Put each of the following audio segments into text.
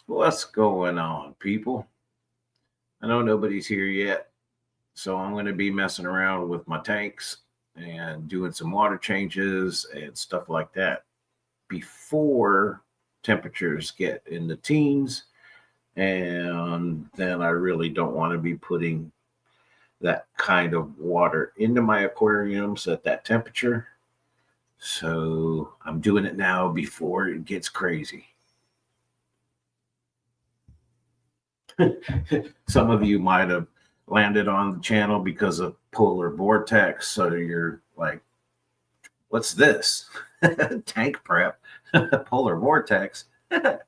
What's going on, people? I know nobody's here yet, so I'm going to be messing around with my tanks and doing some water changes and stuff like that before temperatures get in the teens. And then I really don't want to be putting that kind of water into my aquariums at that temperature. So I'm doing it now before it gets crazy. Some of you might have landed on the channel because of polar vortex. So you're like, what's this? Tank prep, polar vortex. Like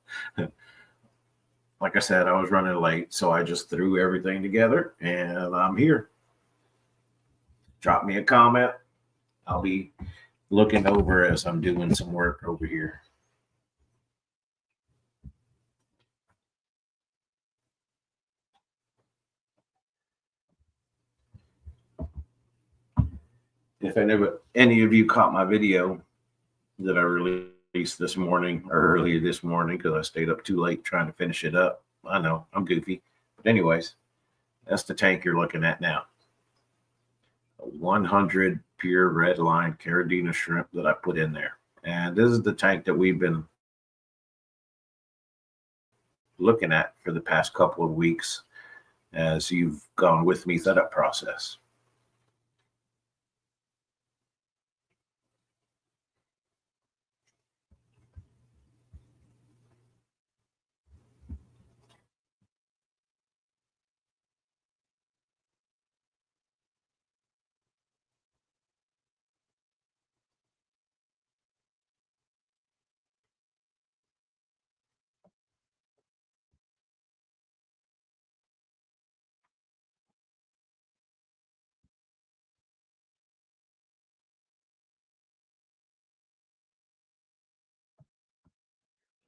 I said, I was running late, so I just threw everything together and I'm here. Drop me a comment. I'll be looking over as I'm doing some work over here. If any of you caught my video that I released this morning or earlier this morning, because I stayed up too late trying to finish it up. I know I'm goofy, but anyways, that's the tank you're looking at now. A 100 pure red line Caradina shrimp that I put in there. And this is the tank that we've been looking at for the past couple of weeks as you've gone with me through that process.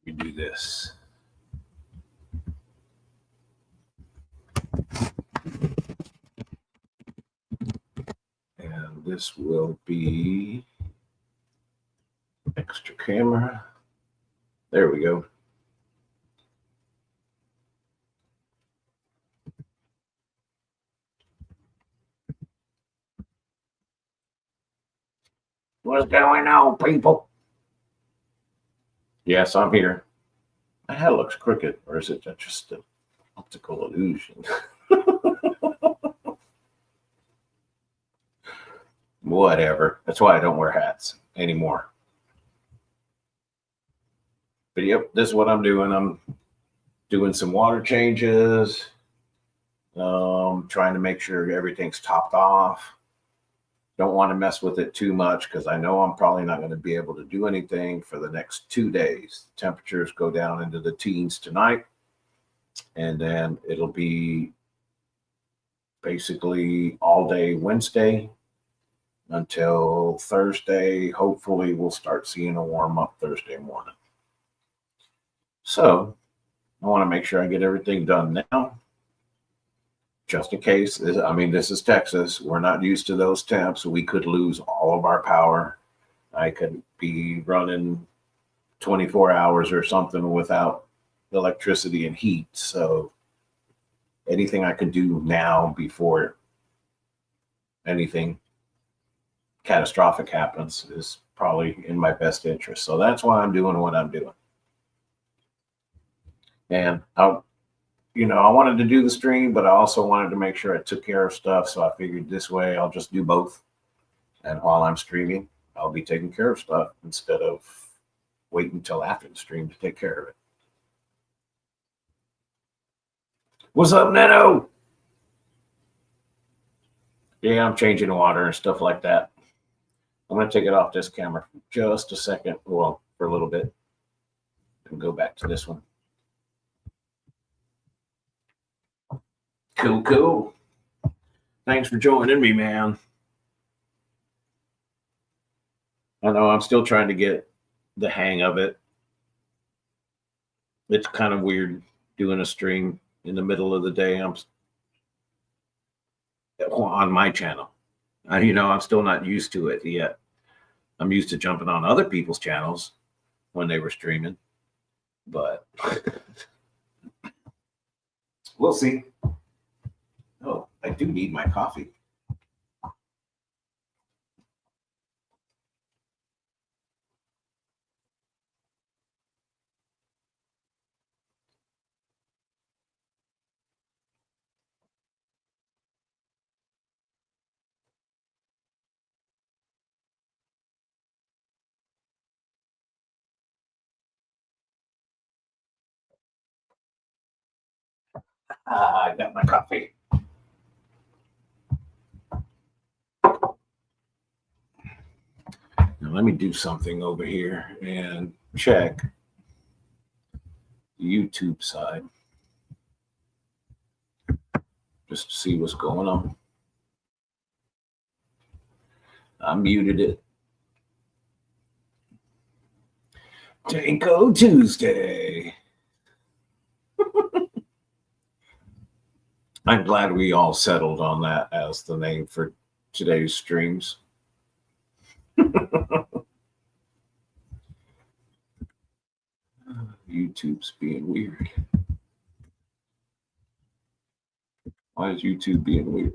We do this. And this will be extra camera. There we go. What's going on, people? Yes, I'm here. My head looks crooked, or is it just an optical illusion? Whatever. That's why I don't wear hats anymore. But yep, this is what I'm doing. I'm doing some water changes, trying to make sure everything's topped off. Don't want to mess with it too much because I know I'm probably not going to be able to do anything for the next 2 days. Temperatures go down into the teens tonight, and then it'll be basically all day Wednesday until Thursday. Hopefully, we'll start seeing a warm up Thursday morning. So I want to make sure I get everything done now, just in case. I mean, this is Texas. We're not used to those temps. We could lose all of our power. I could be running 24 hours or something without electricity and heat. So anything I can do now before anything catastrophic happens is probably in my best interest. So that's why I'm doing what I'm doing. And I wanted to do the stream, but I also wanted to make sure I took care of stuff. So I figured this way I'll just do both. And while I'm streaming, I'll be taking care of stuff instead of waiting until after the stream to take care of it. What's up, Neto? Yeah, I'm changing water and stuff like that. I'm going to take it off this camera for just a second. Well, for a little bit. And go back to this one. Cool. Thanks for joining me, man. I know I'm still trying to get the hang of it. It's kind of weird doing a stream in the middle of the day. I'm on my channel. I'm still not used to it yet. I'm used to jumping on other people's channels when they were streaming, but We'll see. Oh, I do need my coffee. I got my coffee. Now let me do something over here and check the YouTube side just to see what's going on. I muted it. Tanko Tuesday. I'm glad we all settled on that as the name for today's streams. YouTube's being weird. Why is YouTube being weird?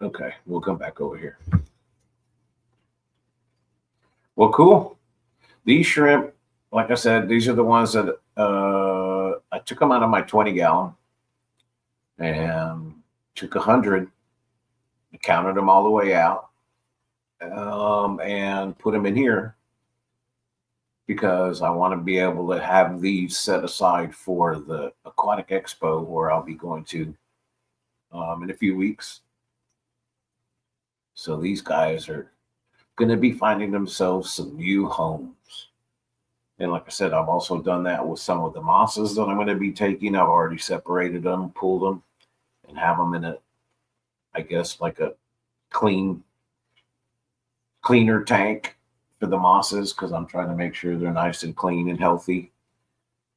Okay, we'll come back over here. Well, cool. These shrimp, like I said, these are the ones that I took them out of my 20-gallon and took 100, counted them all the way out, and put them in here because I want to be able to have these set aside for the aquatic expo where I'll be going to in a few weeks. So these guys are going to be finding themselves some new homes. And like I said, I've also done that with some of the mosses that I'm going to be taking. I've already separated them, pulled them, and have them in a, I guess, like a cleaner tank for the mosses because I'm trying to make sure they're nice and clean and healthy.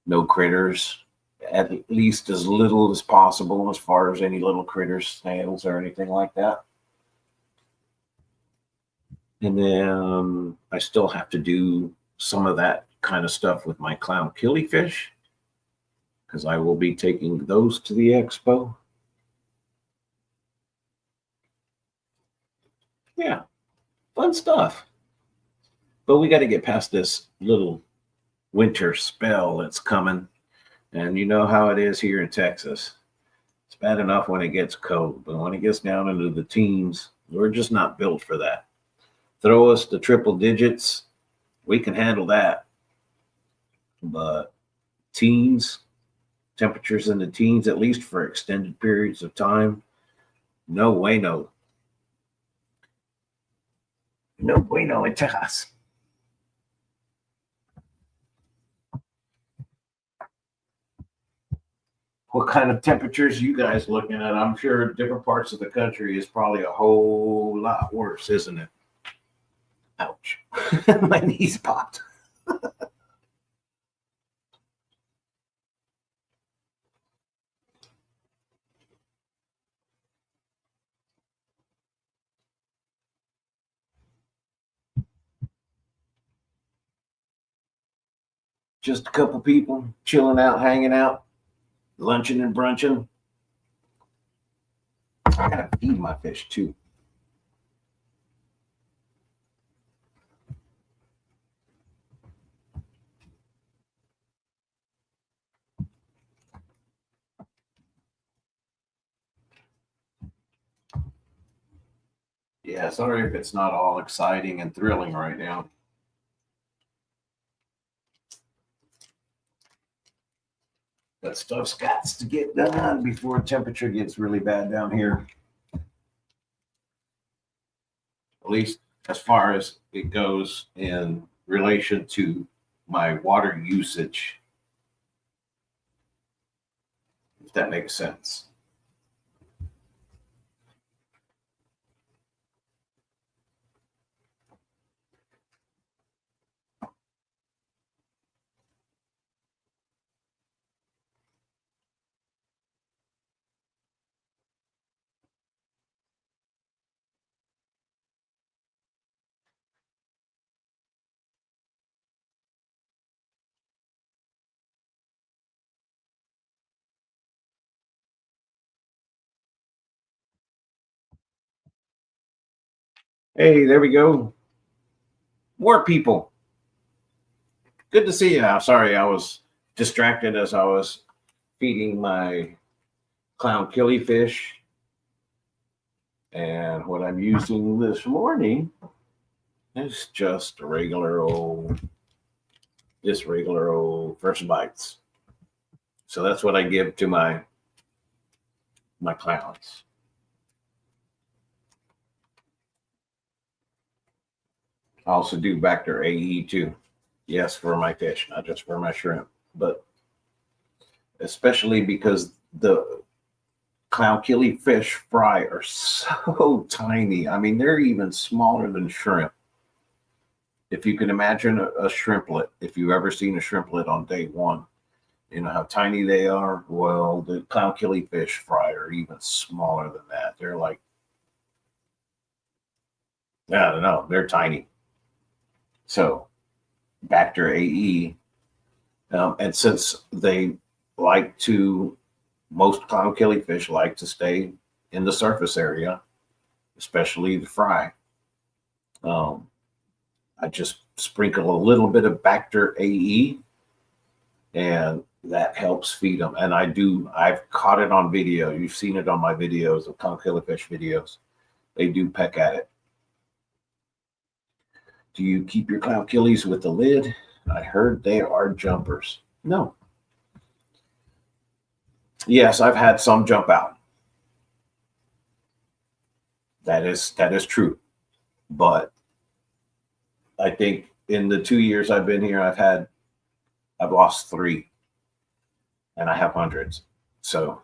No critters, at least as little as possible as far as any little critters, snails, or anything like that. And then I still have to do some of that kind of stuff with my clown killifish because I will be taking those to the expo. Yeah, fun stuff. But we got to get past this little winter spell that's coming. And you know how it is here in Texas. It's bad enough when it gets cold, but when it gets down into the teens, we're just not built for that. Throw us the triple digits, we can handle that. But teens, temperatures in the teens, at least for extended periods of time, no way, no. No bueno en Texas. What kind of temperatures you guys looking at? I'm sure different parts of the country is probably a whole lot worse, isn't it? Ouch. My knees popped. Just a couple people chilling out, hanging out, lunching and brunching. I gotta feed my fish too. Yeah, sorry if it's not all exciting and thrilling right now. That stuff's got to get done before temperature gets really bad down here. At least as far as it goes in relation to my water usage, if that makes sense. Hey, there we go. More people. Good to see you. I'm sorry, I was distracted as I was feeding my clown killifish. And what I'm using this morning is just regular old First Bites. So that's what I give to my clowns. I also do Bacter AE too. Yes, for my fish, not just for my shrimp, but especially because the clown killifish fry are so tiny. I mean, they're even smaller than shrimp. If you can imagine a shrimplet, if you've ever seen a shrimplet on day one, you know how tiny they are. Well, the clown killifish fry are even smaller than that. They're like, I don't know, they're tiny. So Bacter AE, and since they like to, most clown killifish like to stay in the surface area, especially the fry. Um, I just sprinkle a little bit of Bacter AE, and that helps feed them. And I've caught it on video. You've seen it on my videos, of clown killifish videos. They do peck at it. Do you keep your clown killies with the lid? I heard they are jumpers. No. Yes, I've had some jump out. That is true. But I think in the 2 years I've been here, I've lost 3, and I have hundreds. So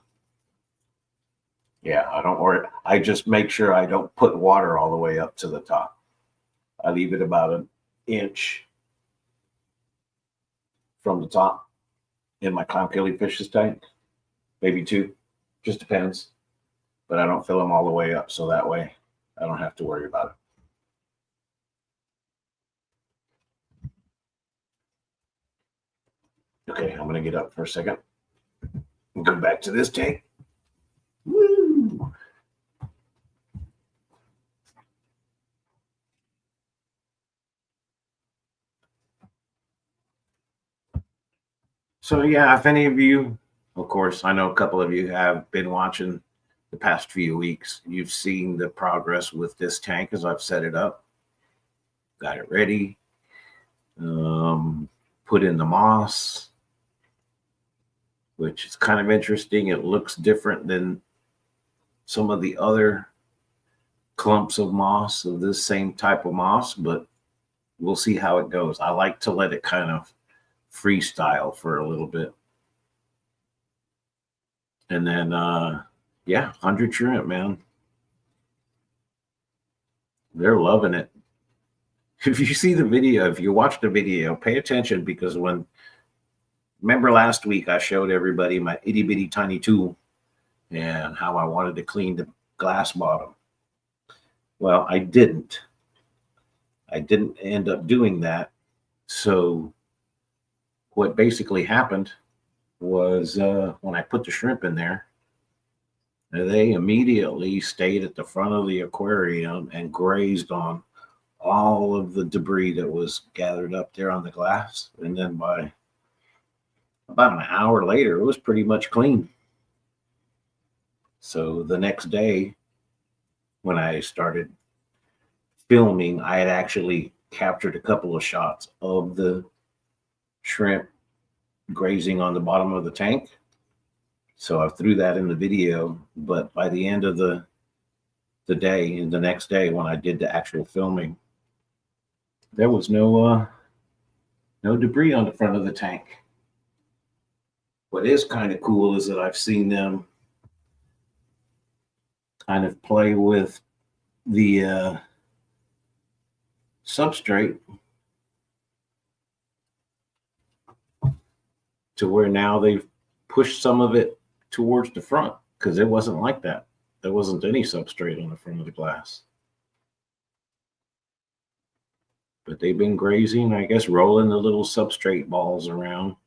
yeah, I don't worry. I just make sure I don't put water all the way up to the top. I leave it about an inch from the top in my clown killifish tank, maybe 2, just depends. But I don't fill them all the way up, so that way I don't have to worry about it. Okay, I'm gonna get up for a second and go back to this tank. Woo! So yeah, if any of you, of course, I know a couple of you have been watching the past few weeks, you've seen the progress with this tank as I've set it up, got it ready, put in the moss, which is kind of interesting. It looks different than some of the other clumps of moss of this same type of moss, but we'll see how it goes. I like to let it kind of freestyle for a little bit. And then, yeah, 100 shrimp, man. They're loving it. If you see the video, if you watch the video, pay attention, because remember last week I showed everybody my itty bitty tiny tool and how I wanted to clean the glass bottom. Well, I didn't end up doing that. So what basically happened was, when I put the shrimp in there, they immediately stayed at the front of the aquarium and grazed on all of the debris that was gathered up there on the glass. And then by about an hour later, it was pretty much clean. So the next day, when I started filming, I had actually captured a couple of shots of the shrimp grazing on the bottom of the tank. So I threw that in the video. But by the end of the day, and the next day when I did the actual filming, there was no debris on the front of the tank. What is kind of cool is that I've seen them kind of play with the substrate to where now they've pushed some of it towards the front, because it wasn't like that. There wasn't any substrate on the front of the glass. But they've been grazing, I guess, rolling the little substrate balls around.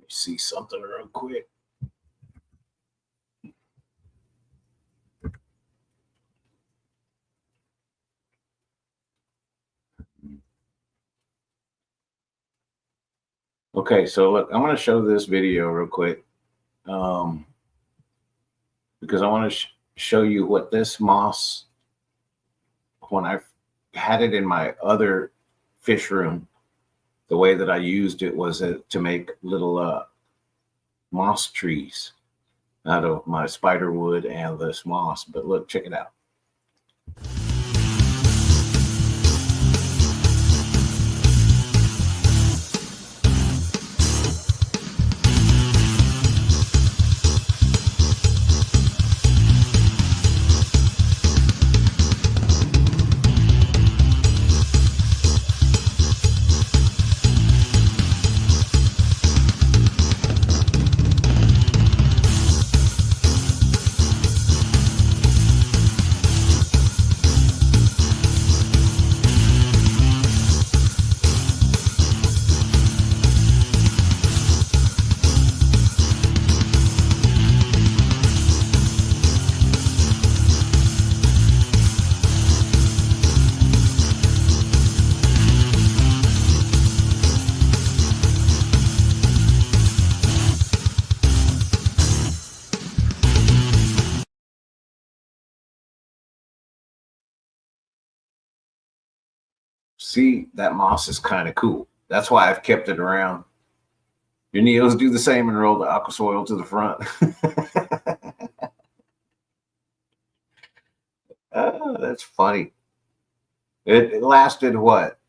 see something real quick. Okay, so look, I'm going to show this video real quick because I want to show you what this moss, when I had it in my other fish room, the way that I used it was to make little moss trees out of my spider wood and this moss. But look, check it out. See, that moss is kind of cool. That's why I've kept it around. Your Neos do the same and roll the aqua soil to the front. That's funny. It lasted what?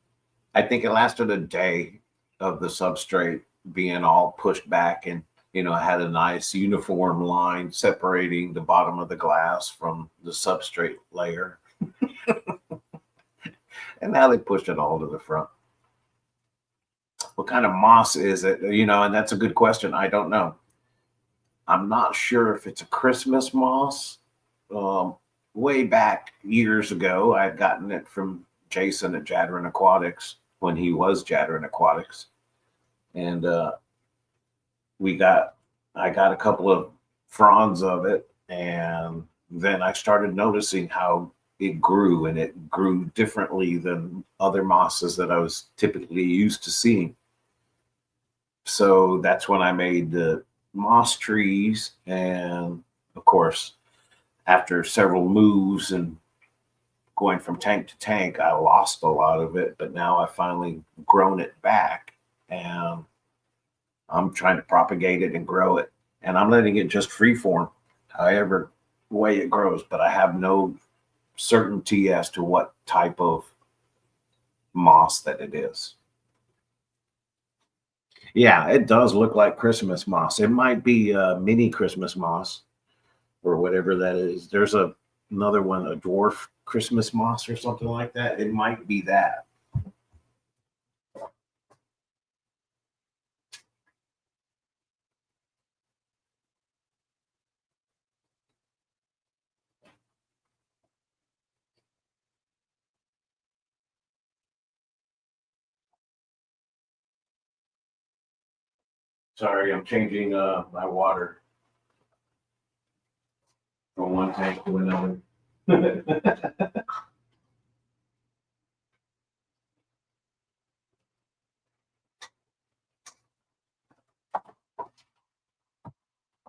I think it lasted a day of the substrate being all pushed back, and had a nice uniform line separating the bottom of the glass from the substrate layer. And now they pushed it all to the front. What kind of moss is it? And that's a good question. I don't know. I'm not sure if it's a Christmas moss. Way back years ago, I had gotten it from Jason at Jadron Aquatics when he was Jadron Aquatics. And I got a couple of fronds of it. And then I started noticing how it grew, and it grew differently than other mosses that I was typically used to seeing. So that's when I made the moss trees. And of course, after several moves and going from tank to tank, I lost a lot of it, but now I've finally grown it back, and I'm trying to propagate it and grow it. And I'm letting it just freeform, however way it grows, but I have no certainty as to what type of moss that it is. Yeah, it does look like Christmas moss. It might be a mini Christmas moss or whatever that is. There's another one, a dwarf Christmas moss or something like that. It might be that. Sorry, I'm changing my water from one tank to another.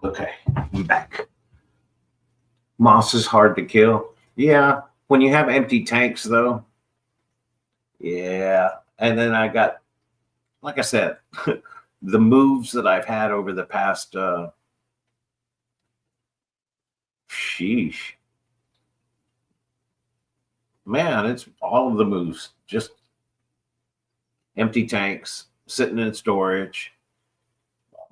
Okay, I'm back. Moss is hard to kill. Yeah, when you have empty tanks, though. Yeah, and then I got, like I said, the moves that I've had over the past, sheesh, man, it's all of the moves. Just empty tanks, sitting in storage,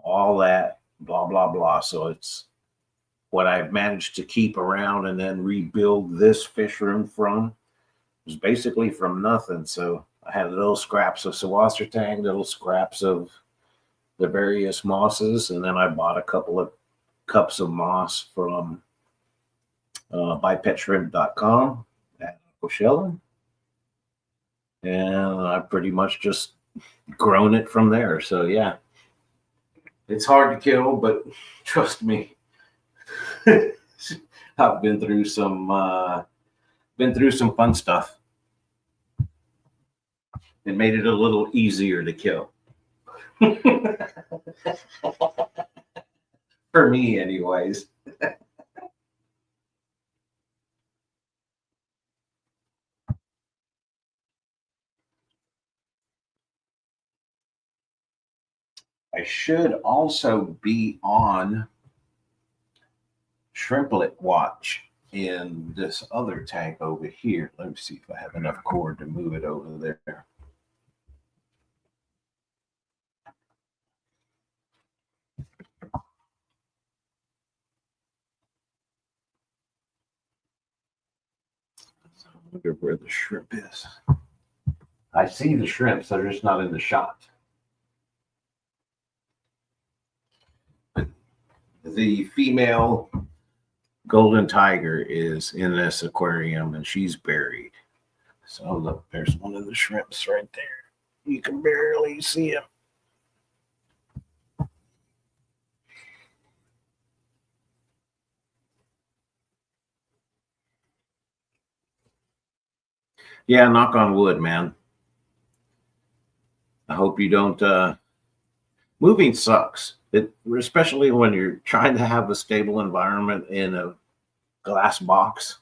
all that, blah, blah, blah. So it's what I've managed to keep around and then rebuild this fish room from. It was basically from nothing. So I had little scraps of Sawasser tang, little scraps of the various mosses, and then I bought a couple of cups of moss from bipetshrimp.com at Coachella, and I pretty much just grown it from there. So yeah, It's hard to kill, but trust me, I've been through some fun stuff. It made it a little easier to kill. For me, anyways. I should also be on shrimplet watch in this other tank over here. Let me see if I have enough cord to move it over there. I wonder where the shrimp is. I see the shrimps, they're just not in the shot. But the female golden tiger is in this aquarium and she's buried. So look, there's one of the shrimps right there. You can barely see him. Yeah, knock on wood, man. I hope you don't. Moving sucks. Especially when you're trying to have a stable environment in a glass box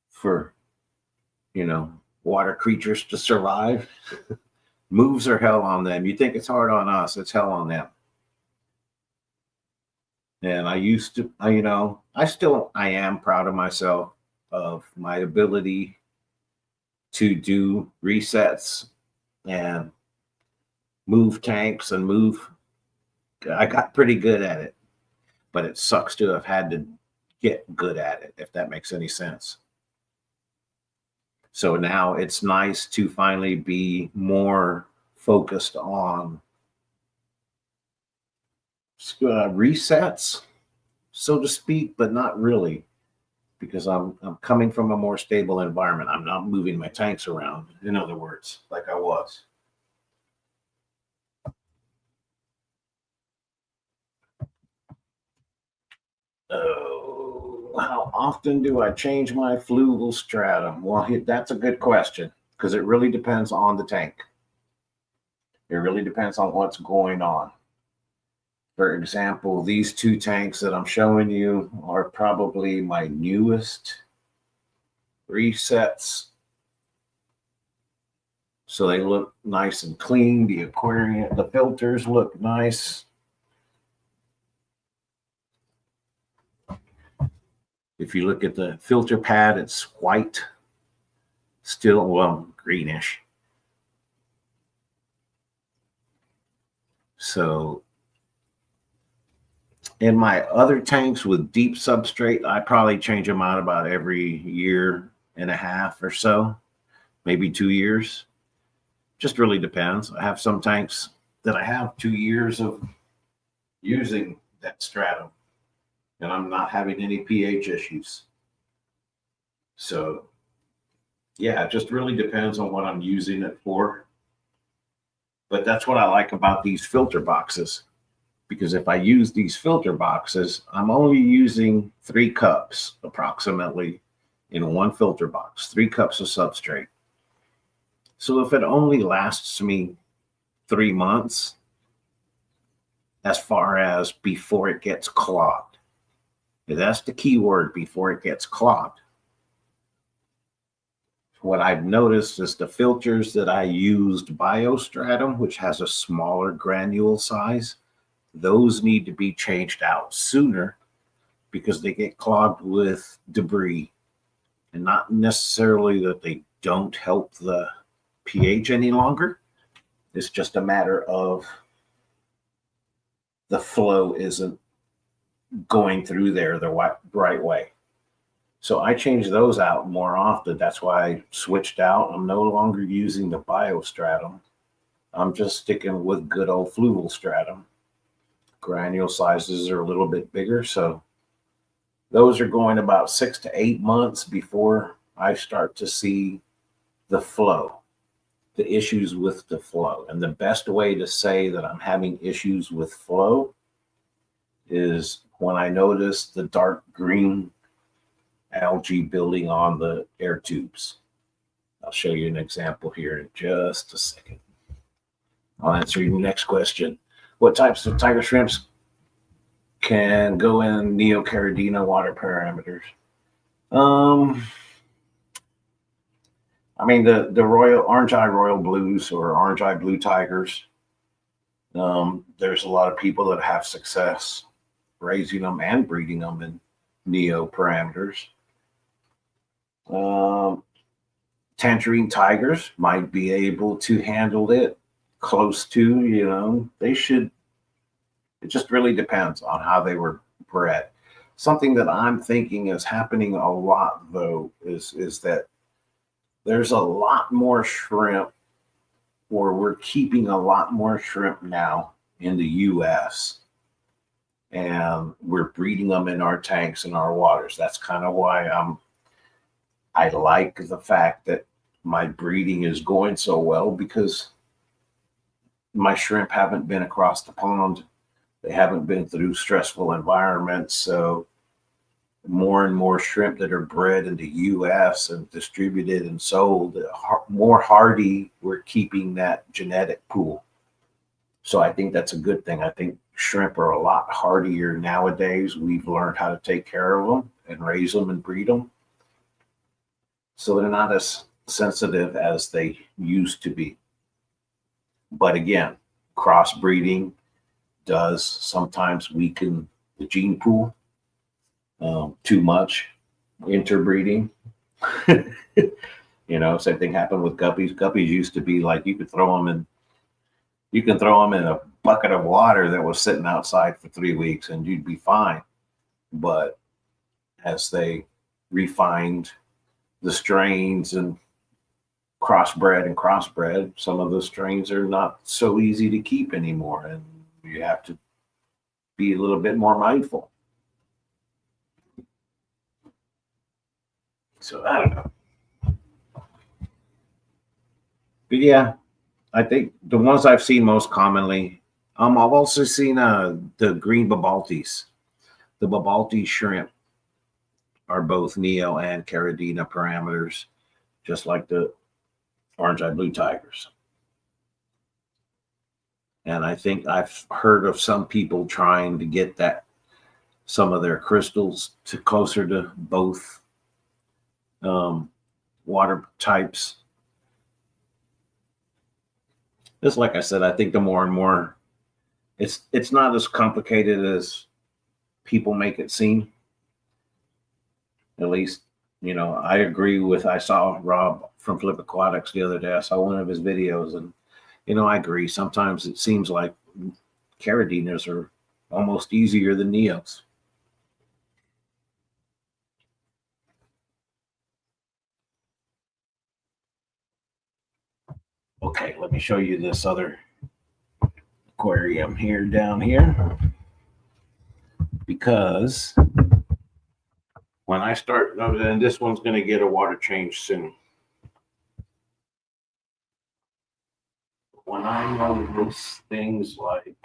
for, water creatures to survive. Moves are hell on them. You think it's hard on us, it's hell on them. And I am proud of myself of my ability to do resets and move tanks and I got pretty good at it, but it sucks to have had to get good at it, if that makes any sense. So now it's nice to finally be more focused on resets, so to speak, but not really, because I'm coming from a more stable environment. I'm not moving my tanks around, in other words, like I was. Oh, how often do I change my fluval stratum? Well, that's a good question because it really depends on the tank. It really depends on what's going on. For example, these two tanks that I'm showing you are probably my newest resets. So they look nice and clean. The aquarium, the filters look nice. If you look at the filter pad, it's white, still, well, greenish. So in my other tanks with deep substrate, I probably change them out about every year and a half or so, maybe 2 years. Just really depends. I have some tanks that I have 2 years of using that stratum, and I'm not having any pH issues. So, yeah, it just really depends on what I'm using it for. But that's what I like about these filter boxes, because if I use these filter boxes, I'm only using 3 cups approximately in one filter box, 3 cups of substrate. So if it only lasts me 3 months, as far as before it gets clogged, that's the key word, before it gets clogged. What I've noticed is the filters that I used biostratum, which has a smaller granule size, those need to be changed out sooner because they get clogged with debris, and not necessarily that they don't help the pH any longer. It's just a matter of the flow isn't going through there the right way. So I change those out more often. That's why I switched out. I'm no longer using the biostratum. I'm just sticking with good old fluval stratum. Granule sizes are a little bit bigger, so those are going about 6 to 8 months before I start to see the flow, the issues with the flow. And the best way to say that I'm having issues with flow is when I notice the dark green algae building on the air tubes. I'll show you an example here in just a second. I'll answer your next question. What types of tiger shrimps can go in Neocaridina water parameters? I mean the royal orange eye royal blues or orange eye blue tigers. There's a lot of people that have success raising them and breeding them in neo parameters. Tangerine tigers might be able to handle it close to, they should. It just really depends on how they were bred. Something that I'm thinking is happening a lot though is that there's a lot more shrimp, or we're keeping a lot more shrimp now in the US, and we're breeding them in our tanks and our waters. That's kind of why I like the fact that my breeding is going so well, because my shrimp haven't been across the pond. They haven't been through stressful environments. So more and more shrimp that are bred in the US and distributed and sold, more hardy, we're keeping that genetic pool. So I think that's a good thing. I think shrimp are a lot hardier nowadays. We've learned how to take care of them and raise them and breed them. So they're not as sensitive as they used to be. But again, crossbreeding does sometimes weaken the gene pool. Too much interbreeding. Same thing happened with guppies. Guppies used to be like you can throw them in a bucket of water that was sitting outside for 3 weeks and you'd be fine. But as they refined the strains and crossbred, some of the strains are not so easy to keep anymore, and you have to be a little bit more mindful. So I don't know. But yeah, I think the ones I've seen most commonly, I've also seen the green babaltis. The babalti shrimp are both neo and caridina parameters, just like the orange eye blue tigers. And I think I've heard of some people trying to get some of their crystals to closer to both water types. Just like I said, I think the more and more, it's not as complicated as people make it seem. At least, I agree with. I saw Rob from Flip Aquatics the other day. I saw one of his videos, and I agree. Sometimes it seems like caridinas are almost easier than neos. Okay, let me show you this other aquarium here down here, because when I start, and this one's going to get a water change soon. When I notice things like,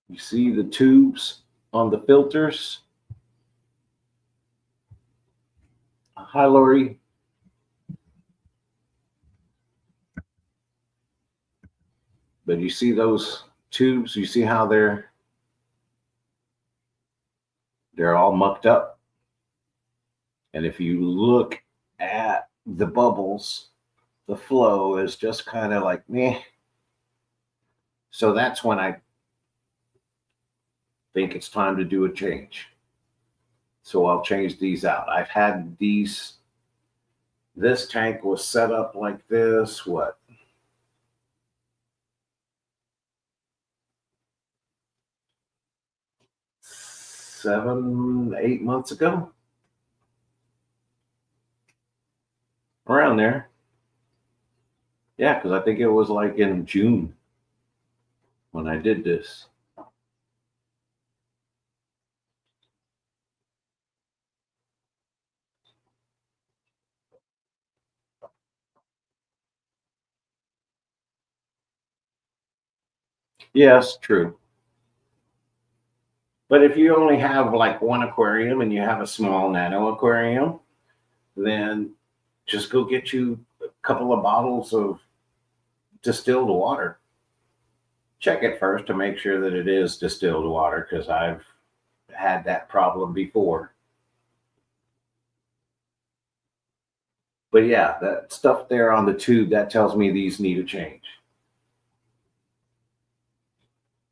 you see the tubes on the filters. Hi, Lori. But you see those tubes? You see how they're all mucked up. And if you look at the bubbles, the flow is just kind of like meh. So that's when I think it's time to do a change. So I'll change these out. I've had this tank was set up like this, 7, 8 months ago? Around there. Yeah, because I think it was like in June when I did this. Yes, true. But if you only have like one aquarium and you have a small nano aquarium, then just go get you a couple of bottles of distilled water. Check it first to make sure that it is distilled water because I've had that problem before. But yeah, that stuff there on the tube, that tells me these need a change.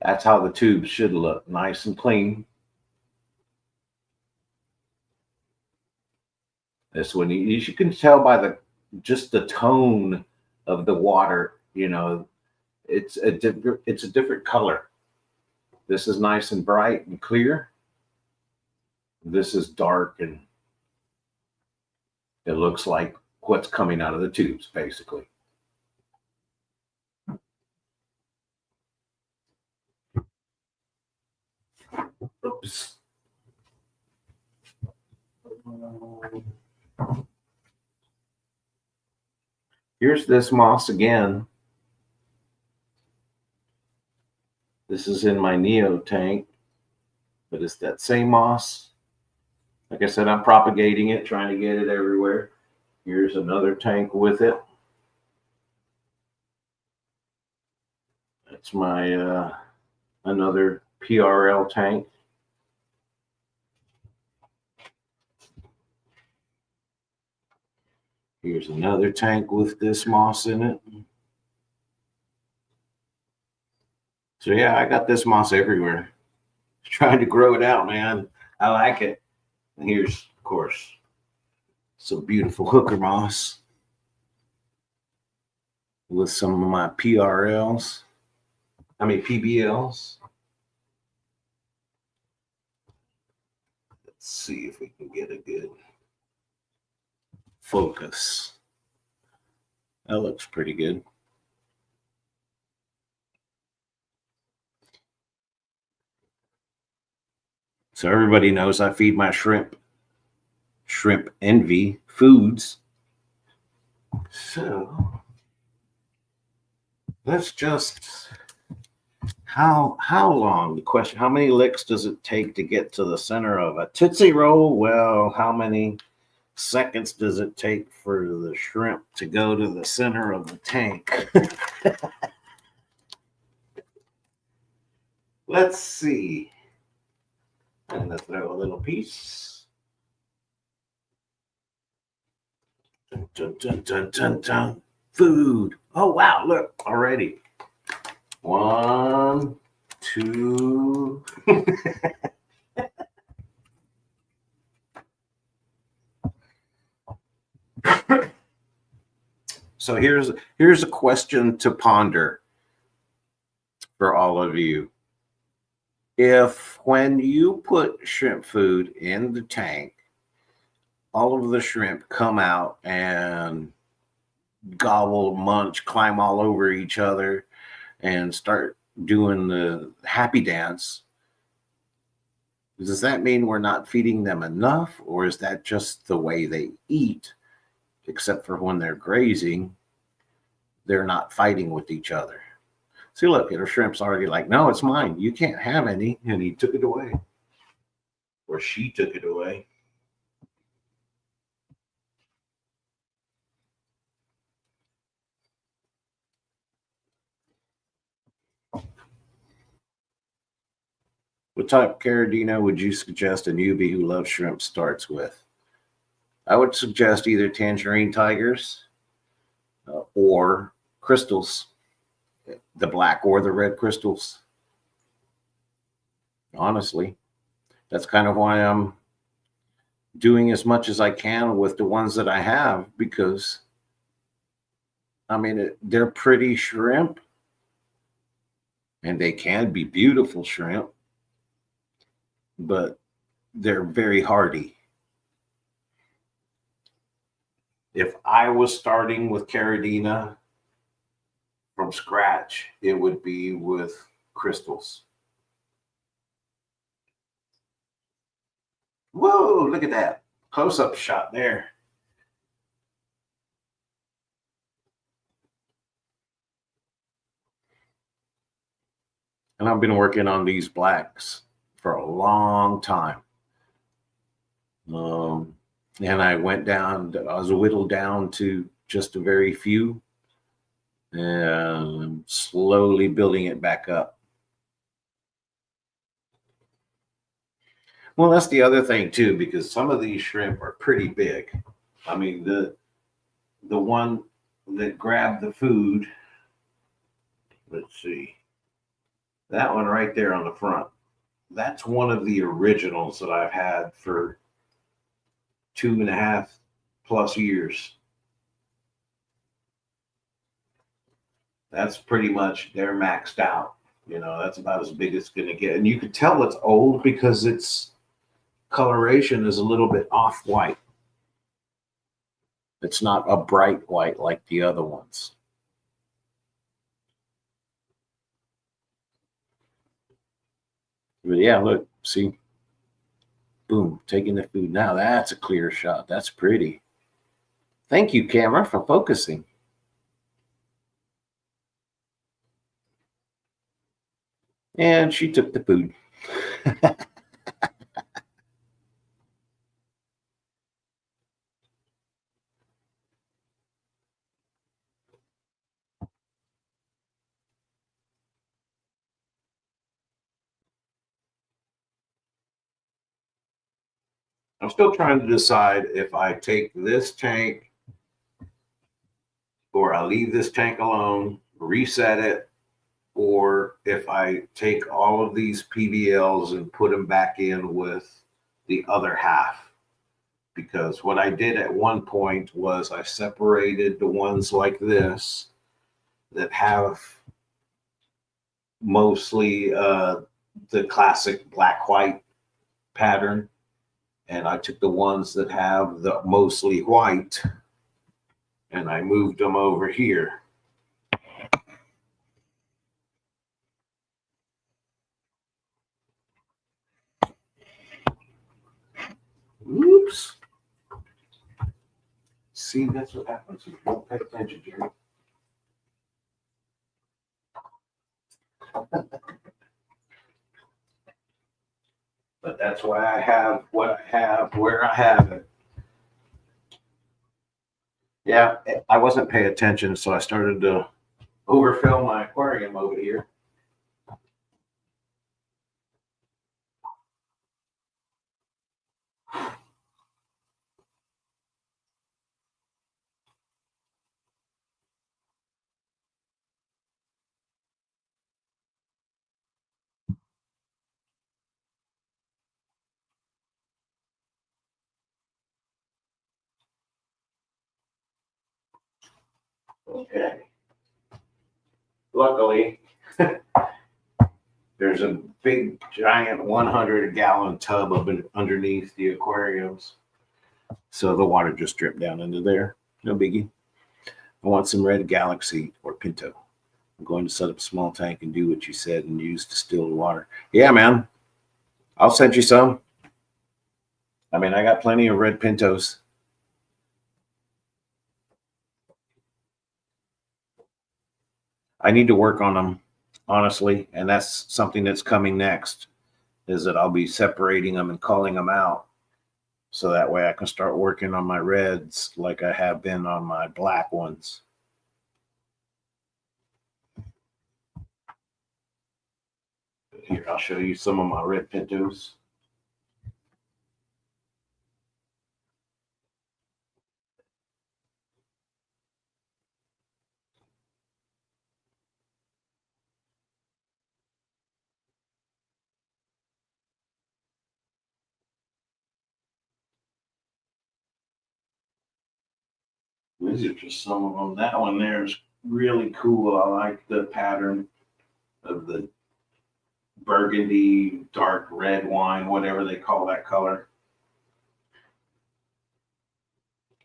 That's how the tube should look, nice and clean. This one, you can tell by the just the tone of the water. It's a different color. This is nice and bright and clear. This is dark and it looks like what's coming out of the tubes, basically. Oops. Here's this moss again. This is in my Neo tank, but it's that same moss. Like I said, I'm propagating it, trying to get it everywhere. Here's another tank with it. That's my another PRL tank. Here's another tank with this moss in it. So yeah, I got this moss everywhere. Trying to grow it out, man. I like it. And here's, of course, some beautiful hooker moss with some of my PBLs. Let's see if we can get a good focus. That looks pretty good. So everybody knows I feed my shrimp envy foods. So let's just how long, the question, how many licks does it take to get to the center of a Tootsie Roll? Well, how many seconds does it take for the shrimp to go to the center of the tank? Let's see. I'm going to throw a little piece. Dun, dun, dun, dun, dun, dun. Food. Oh, wow. Look, already. 1, 2. So here's a question to ponder for all of you. If when you put shrimp food in the tank, all of the shrimp come out and gobble, munch, climb all over each other and start doing the happy dance, does that mean we're not feeding them enough, or is that just the way they eat? Except for when they're grazing, they're not fighting with each other. See, look, the shrimp's already like, no, it's mine. You can't have any. And he took it away. Or she took it away. What type of Carradino would you suggest a newbie who loves shrimp starts with? I would suggest either Tangerine Tigers or crystals, the black or the red crystals. Honestly, that's kind of why I'm doing as much as I can with the ones that I have, because I mean, they're pretty shrimp and they can be beautiful shrimp, but they're very hardy. If I was starting with Carradina from scratch, it would be with crystals. Whoa, look at that. Close-up shot there. And I've been working on these blacks for a long time. And I went down, I was whittled down to just a very few, and I'm slowly building it back up. Well, that's the other thing too, because some of these shrimp are pretty big. I mean, the one that grabbed the food, let's see, that one right there on the front, that's one of the originals that I've had for 2.5+ years. That's pretty much, they're maxed out. You know, that's about as big as it's going to get. And you could tell it's old because its coloration is a little bit off white. It's not a bright white like the other ones. But yeah, look, see, boom, taking the food. Now that's a clear shot. That's pretty. Thank you, camera, for focusing. And she took the food. I'm still trying to decide if I take this tank or I leave this tank alone, reset it, or if I take all of these PBLs and put them back in with the other half. Because what I did at one point was I separated the ones like this that have mostly the classic black white pattern, and I took the ones that have the mostly white and I moved them over here. Oops. See, that's what happens if you don't pay attention, Jerry. But that's why I have what I have where I have it. Yeah, I wasn't paying attention, so I started to overfill my aquarium over here. Okay. Luckily, there's a big, giant 100-gallon tub up underneath the aquariums. So the water just dripped down into there. No biggie. I want some red Galaxy or Pinto. I'm going to set up a small tank and do what you said and use distilled water. Yeah, man. I'll send you some. I mean, I got plenty of red Pintos. I need to work on them, honestly. And that's something that's coming next, is that I'll be separating them and calling them out. So that way I can start working on my reds like I have been on my black ones. Here, I'll show you some of my red Pintos. These are just some of them. That one there is really cool. I like the pattern of the burgundy, dark red wine, whatever they call that color.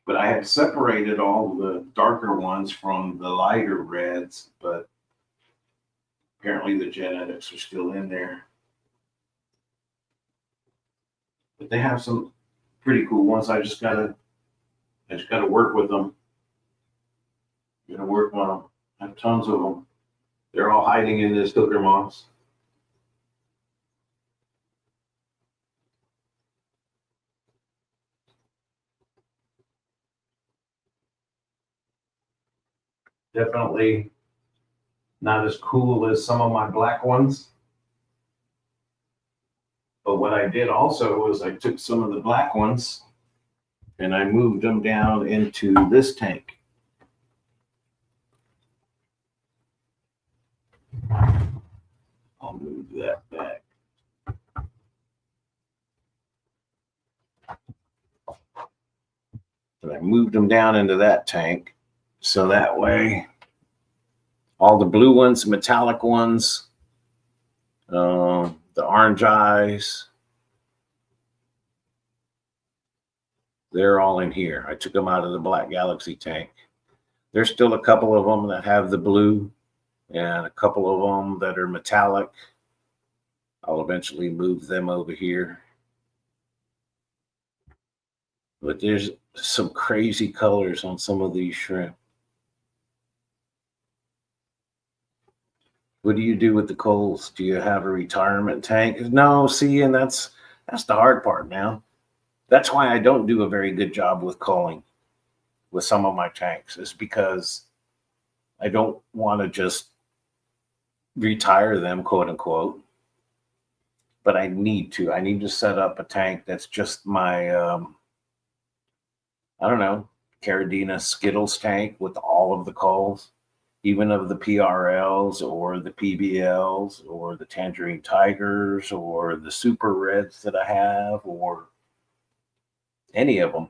But I had separated all the darker ones from the lighter reds, but apparently the genetics are still in there. But they have some pretty cool ones. I just gotta work with them. Gotta work on them. I have tons of them. They're all hiding in this hooker moss. Definitely not as cool as some of my black ones. But what I did also was I took some of the black ones and I moved them down into this tank. I'll move that back. But I moved them down into that tank. So that way, all the blue ones, metallic ones, the orange eyes, they're all in here. I took them out of the Black Galaxy tank. There's still a couple of them that have the blue and a couple of them that are metallic. I'll eventually move them over here. But there's some crazy colors on some of these shrimp. What do you do with the coals? Do you have a retirement tank? No, see, and that's the hard part now. That's why I don't do a very good job with culling with some of my tanks, is because I don't want to just retire them, quote unquote. But I need to set up a tank that's just my I don't know, Caradina Skittles tank with all of the culls, even of the PRLs or the PBLs or the Tangerine Tigers or the Super Reds that I have, or any of them,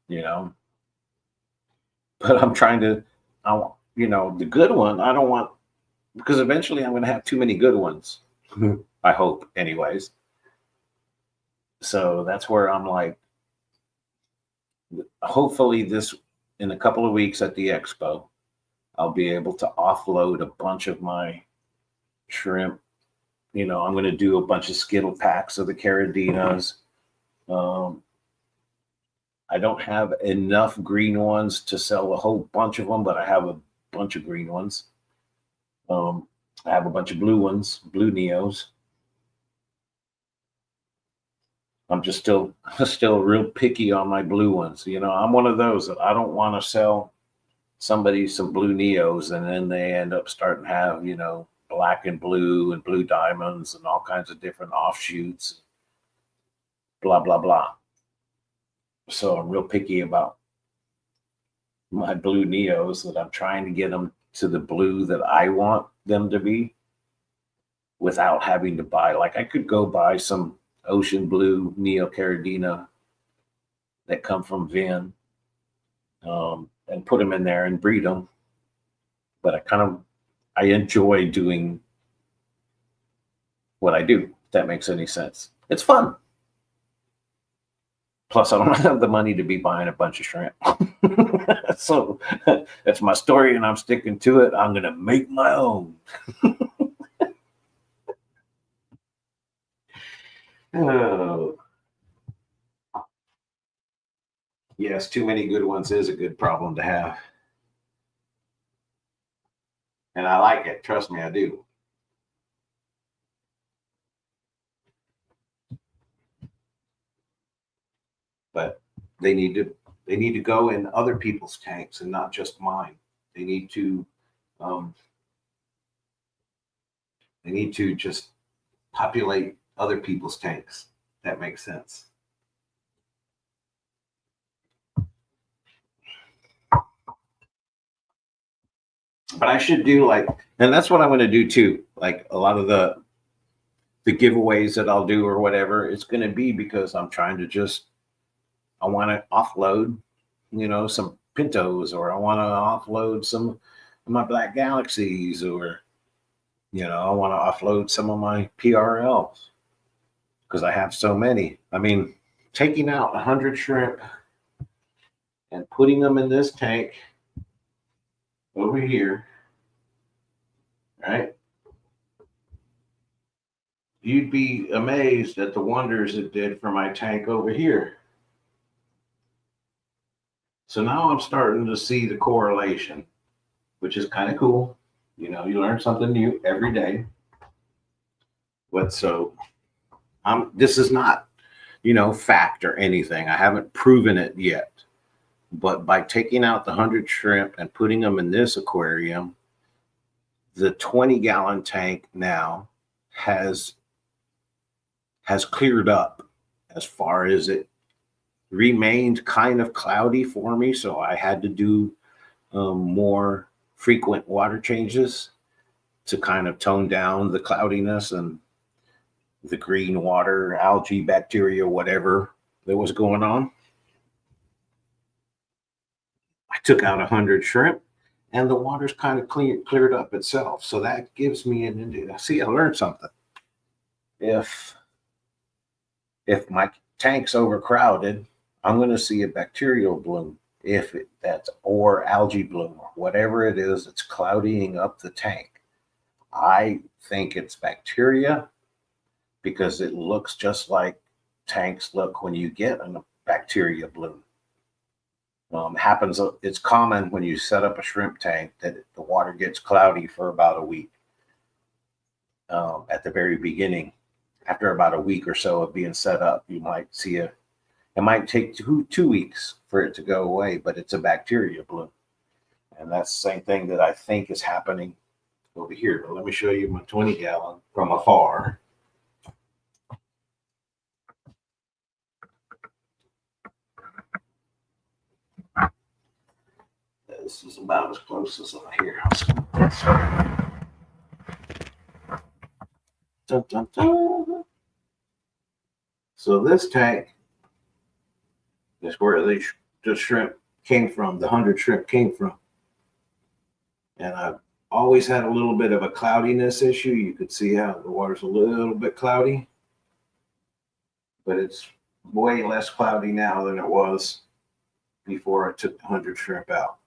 you know. But I'm trying to, the good one, I don't want, because eventually I'm going to have too many good ones. I hope, anyways. So that's where I'm like, hopefully in a couple of weeks at the expo, I'll be able to offload a bunch of my shrimp. I'm going to do a bunch of Skittle packs of the Caradinas. I don't have enough green ones to sell a whole bunch of them, but I have a bunch of green ones. I have a bunch of blue ones, blue Neos. I'm just still real picky on my blue ones. I'm one of those that I don't want to sell somebody some blue Neos and then they end up starting to have, black and blue diamonds and all kinds of different offshoots, blah, blah, blah. So I'm real picky about my blue Neos, that I'm trying to get them to the blue that I want them to be without having to buy. Like, I could go buy some ocean blue Neo Caradina that come from Vin, and put them in there and breed them. But I enjoy doing what I do, if that makes any sense. It's fun. Plus, I don't have the money to be buying a bunch of shrimp. So that's my story, and I'm sticking to it. I'm going to make my own. Oh. Yes, too many good ones is a good problem to have. And I like it. Trust me, I do. But they need to go in other people's tanks and not just mine. They need to just populate other people's tanks. That makes sense. But I should do and that's what I'm going to do too. Like a lot of the giveaways that I'll do or whatever, it's going to be because I'm trying to I want to offload, some Pintos, or I want to offload some of my Black Galaxies, or, I want to offload some of my PRLs because I have so many. I mean, taking out 100 shrimp and putting them in this tank over here, right? You'd be amazed at the wonders it did for my tank over here. So now I'm starting to see the correlation, which is kind of cool. You learn something new every day. But so this is not, fact or anything. I haven't proven it yet. But by taking out the 100 shrimp and putting them in this aquarium, the 20-gallon tank now has cleared up as far as it remained kind of cloudy for me. So I had to do more frequent water changes to kind of tone down the cloudiness and the green water, algae, bacteria, whatever that was going on. I took out 100 shrimp and the water's kind of cleared up itself. So that gives me an idea. See, I learned something. If my tank's overcrowded, I'm going to see a bacterial bloom. If that's or algae bloom, or whatever it is, it's clouding up the tank. I think it's bacteria because it looks just like tanks look when you get a bacteria bloom. Happens. It's common when you set up a shrimp tank that the water gets cloudy for about a week. At the very beginning, after about a week or so of being set up, you might see it might take 2 weeks for it to go away, but it's a bacteria bloom. And that's the same thing that I think is happening over here. But let me show you my 20-gallon from afar. This is about as close as I hear. Dun, dun, dun. So this tank is where the shrimp came from, the 100 shrimp came from. And I've always had a little bit of a cloudiness issue. You could see how the water's a little bit cloudy, but it's way less cloudy now than it was before I took the 100 shrimp out.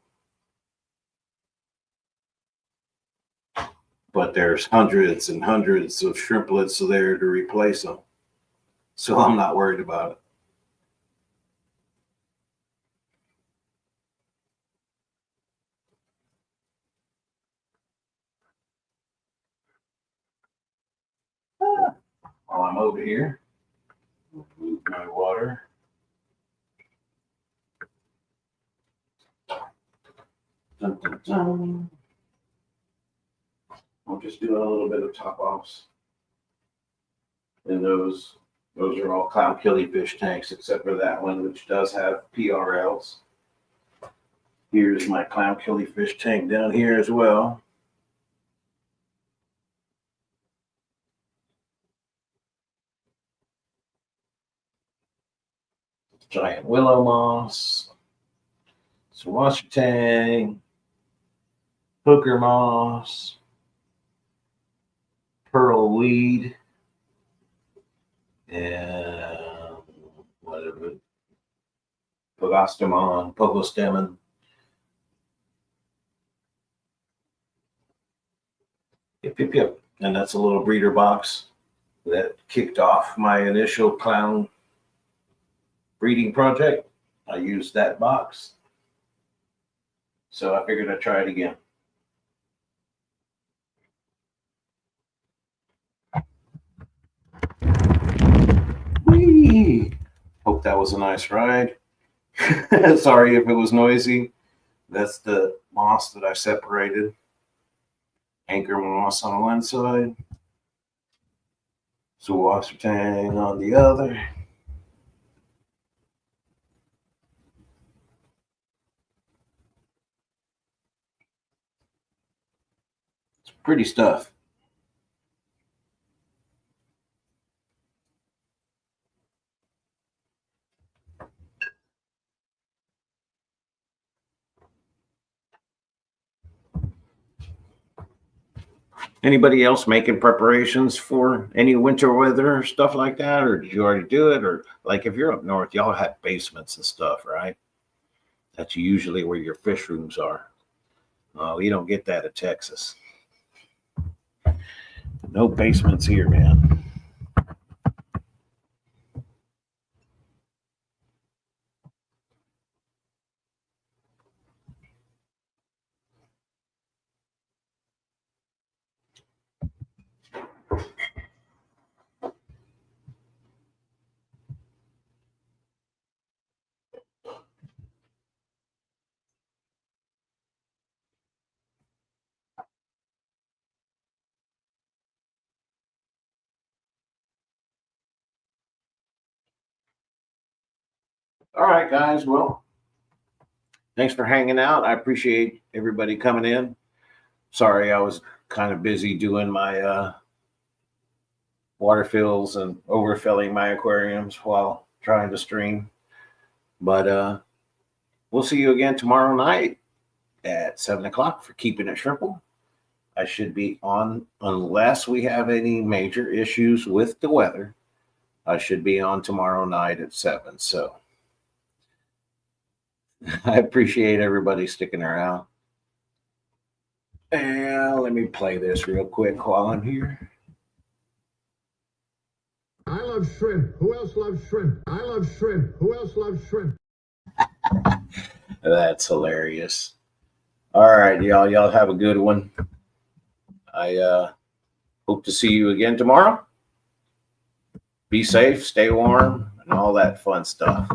But there's hundreds and hundreds of shrimplets there to replace them. So I'm not worried about it. While I'm over here, move my water. Dun, dun, dun. I'm just doing a little bit of top offs. And those are all clown killifish tanks, except for that one, which does have PRLs. Here's my clown killifish tank down here as well. Giant willow moss, some washer tang, hooker moss, pearl weed, and whatever, pogostemon. Yep. And that's a little breeder box that kicked off my initial clown breeding project. I used that box. So I figured I'd try it again. Whee! Hope that was a nice ride. Sorry if it was noisy. That's the moss that I separated. Anchor moss on one side. So washer tang on the other. It's pretty stuff. Anybody else making preparations for any winter weather or stuff like that? Or did you already do it? Or like if you're up north, y'all have basements and stuff, right? That's usually where your fish rooms are. You don't get that in Texas. No basements here, man. All right, guys. Well, thanks for hanging out. I appreciate everybody coming in. Sorry, I was kind of busy doing my water fills and overfilling my aquariums while trying to stream. But we'll see you again tomorrow night at 7 o'clock for Keeping It Shrimple. I should be on, unless we have any major issues with the weather. I should be on tomorrow night at 7. So I appreciate everybody sticking around. And let me play this real quick while I'm here. I love shrimp. Who else loves shrimp? I love shrimp. Who else loves shrimp? That's hilarious. All right, y'all. Y'all have a good one. I hope to see you again tomorrow. Be safe, stay warm, and all that fun stuff.